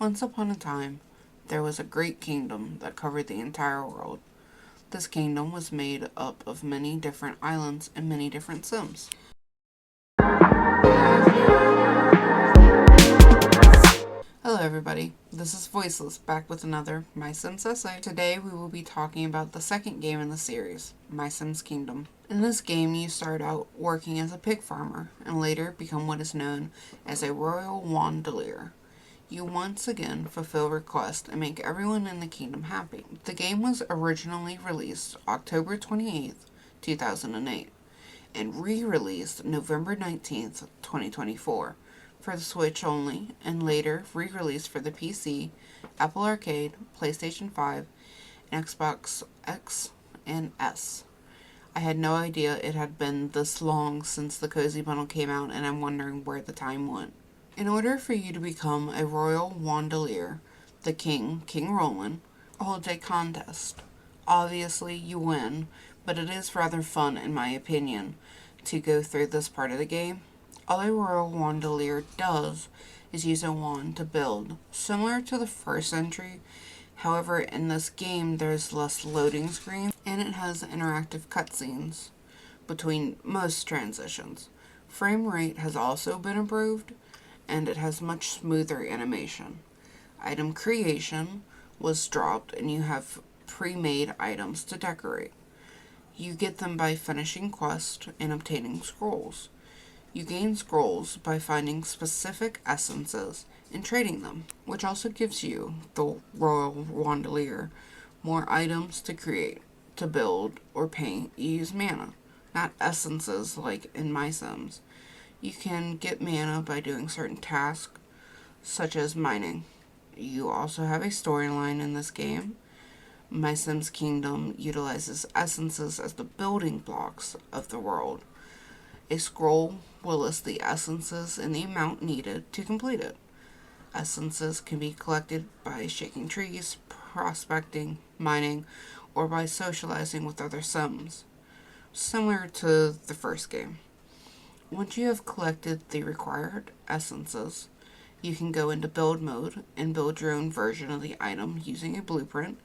Once upon a time, there was a great kingdom that covered the entire world. This kingdom was made up of many different islands and many different Sims. Hello everybody, this is Voiceless, back with another Mysims essay. Today we will be talking about the second game in the series, Mysims Kingdom. In this game you start out working as a pig farmer, and later become what is known as a royal wandelier. You once again fulfill requests and make everyone in the kingdom happy. The game was originally released October 28th, 2008, and re-released November 19th, 2024. For the Switch only, and later re-released for the PC, Apple Arcade, PlayStation 5, and Xbox X and S. I had no idea it had been this long since the Cozy Bundle came out, and I'm wondering where the time went. In order for you to become a royal wandelier, the king, King Roland, holds a contest. Obviously, you win, but it is rather fun, in my opinion, to go through this part of the game. All a royal wandelier does is use a wand to build, similar to the first entry. However, in this game, there's less loading screens, and it has interactive cutscenes between most transitions. Frame rate has also been improved, and it has much smoother animation. Item creation was dropped, and you have pre-made items to decorate. You get them by finishing quests and obtaining scrolls. You gain scrolls by finding specific essences and trading them, which also gives you, the royal wandelier, more items to create, to build, or paint. You use mana, not essences like in Mysims. You can get mana by doing certain tasks, such as mining. You also have a storyline in this game. Mysims Kingdom utilizes essences as the building blocks of the world. A scroll will list the essences and the amount needed to complete it. Essences can be collected by shaking trees, prospecting, mining, or by socializing with other Sims, similar to the first game. Once you have collected the required essences, you can go into build mode and build your own version of the item using a blueprint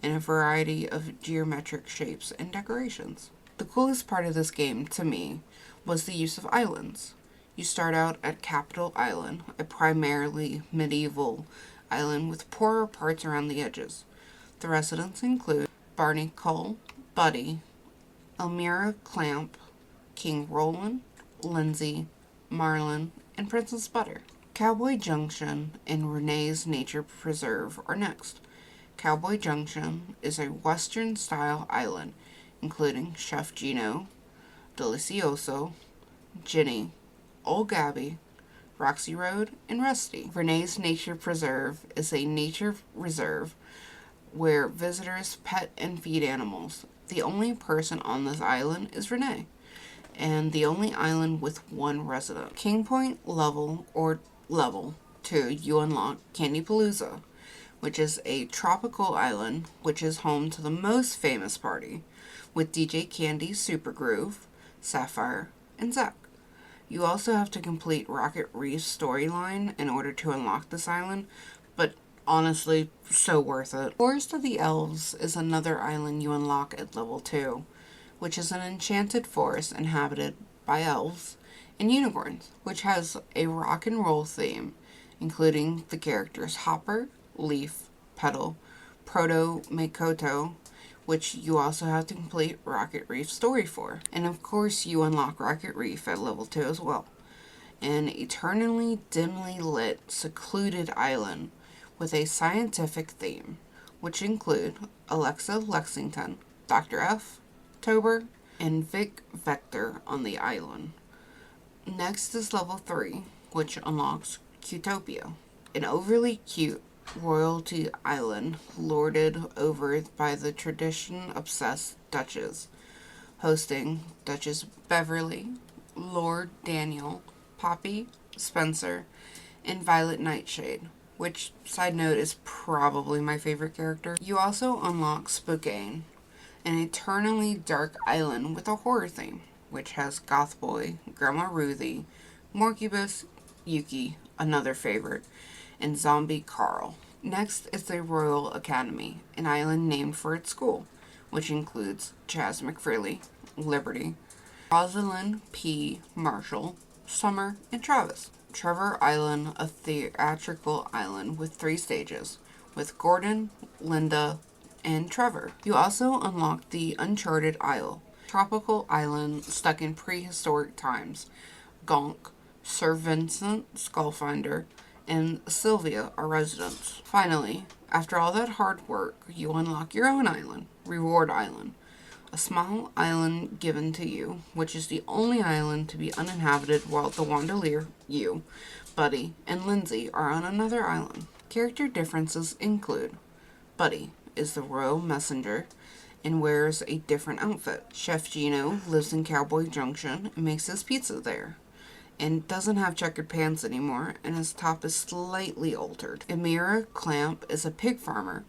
and a variety of geometric shapes and decorations. The coolest part of this game, to me, was the use of islands. You start out at Capital Island, a primarily medieval island with poorer parts around the edges. The residents include Barnacle, Buddy, Elmira Clamp, King Roland, Lindsay, Marlin, and Princess Butter. Cowboy Junction and Renee's Nature Preserve are next. Cowboy Junction is a Western-style island, including Chef Gino, Delicioso, Ginny, Old Gabby, Roxy Road, and Rusty. Renee's Nature Preserve is a nature reserve where visitors pet and feed animals. The only person on this island is Renee, and the only island with one resident. King Point Level 2, you unlock Candypalooza, which is a tropical island which is home to the most famous party, with DJ Candy, Super Groove, Sapphire, and Zack. You also have to complete Rocket Reef's storyline in order to unlock this island, but honestly, so worth it. Forest of the Elves is another island you unlock at level 2, which is an enchanted forest inhabited by elves and unicorns, which has a rock and roll theme, including the characters Hopper, Leaf, Petal, Proto Makoto, which you also have to complete Rocket Reef's story for. And of course, you unlock Rocket Reef at level 2 as well. An eternally dimly lit, secluded island with a scientific theme, which include Alexa Lexington, Dr. F, Tober, and Vic Vector on the island. Next is level 3, which unlocks Cutopia, an overly cute royalty island lorded over by the tradition-obsessed Duchess, hosting Duchess Beverly, Lord Daniel, Poppy, Spencer, and Violet Nightshade, which, side note, is probably my favorite character. You also unlock Spokane, an eternally dark island with a horror theme, which has Goth Boy, Grandma Ruthie, Morcubus, Yuki, another favorite, and Zombie Carl. Next is the Royal Academy, an island named for its school, which includes Chaz McFreely, Liberty, Rosalind P. Marshall, Summer, and Travis. Trevor Island, a theatrical island with 3 stages, with Gordon, Linda, and Trevor. You also unlock the Uncharted Isle, tropical island stuck in prehistoric times. Gonk, Sir Vincent, Skullfinder, and Sylvia are residents. Finally, after all that hard work, you unlock your own island, Reward Island, a small island given to you, which is the only island to be uninhabited while the Wandalier, you, Buddy, and Lindsay are on another island. Character differences include Buddy is the royal messenger and wears a different outfit. Chef Gino lives in Cowboy Junction and makes his pizza there, and doesn't have checkered pants anymore, and his top is slightly altered. Amira Clamp is a pig farmer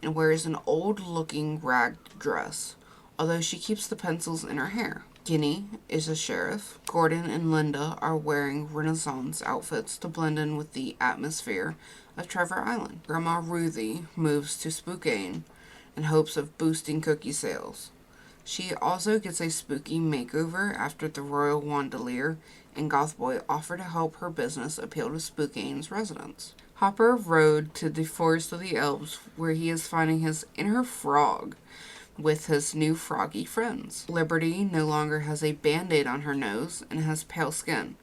and wears an old-looking ragged dress, although she keeps the pencils in her hair. Guinea is a sheriff. Gordon and Linda are wearing Renaissance outfits to blend in with the atmosphere of Trevor Island. Grandma Ruthie moves to Spokane in hopes of boosting cookie sales. She also gets a spooky makeover after the Royal Wandalier and Gothboy offer to help her business appeal to Spokane's residents. Hopper rode to the Forest of the Elves, where he is finding his inner frog with his new froggy friends. Liberty no longer has a band-aid on her nose and has pale skin.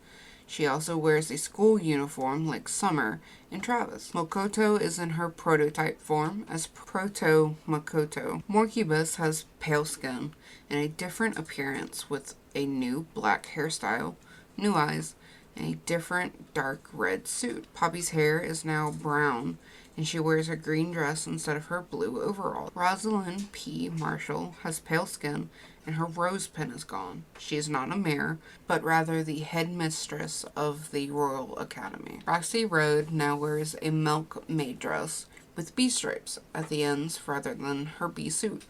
She also wears a school uniform like Summer and Travis. Mokoto is in her prototype form as Proto Makoto. Morcubus has pale skin and a different appearance with a new black hairstyle, new eyes, and a different dark red suit. Poppy's hair is now brown, and she wears a green dress instead of her blue overall. Rosalind P. Marshall has pale skin, and her rose pin is gone. She is not a mayor, but rather the headmistress of the Royal Academy. Roxy Road now wears a milkmaid dress with bee stripes at the ends rather than her bee suit,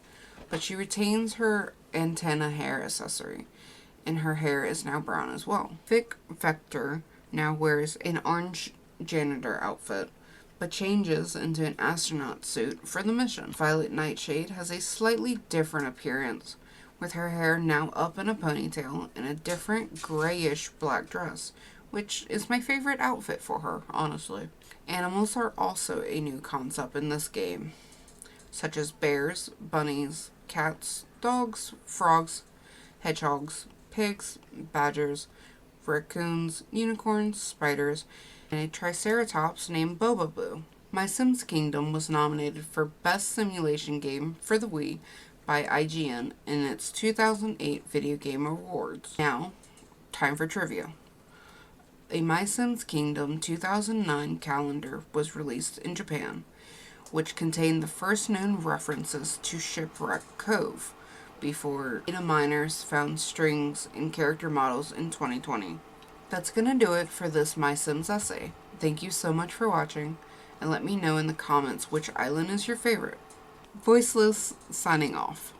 but she retains her antenna hair accessory, and her hair is now brown as well. Vic Vector now wears an orange janitor outfit, but changes into an astronaut suit for the mission. Violet Nightshade has a slightly different appearance, with her hair now up in a ponytail and a different grayish black dress, which is my favorite outfit for her, honestly. Animals are also a new concept in this game, such as bears, bunnies, cats, dogs, frogs, hedgehogs, pigs, badgers, raccoons, unicorns, spiders, and a triceratops named Bobaboo. Mysims Kingdom was nominated for Best Simulation Game for the Wii by IGN in its 2008 Video Game Awards. Now, time for trivia. A Mysims Kingdom 2009 calendar was released in Japan, which contained the first known references to Shipwreck Cove, before data miners found strings and character models in 2020. That's gonna do it for this Mysims essay. Thank you so much for watching, and let me know in the comments which island is your favorite. Voiceless signing off.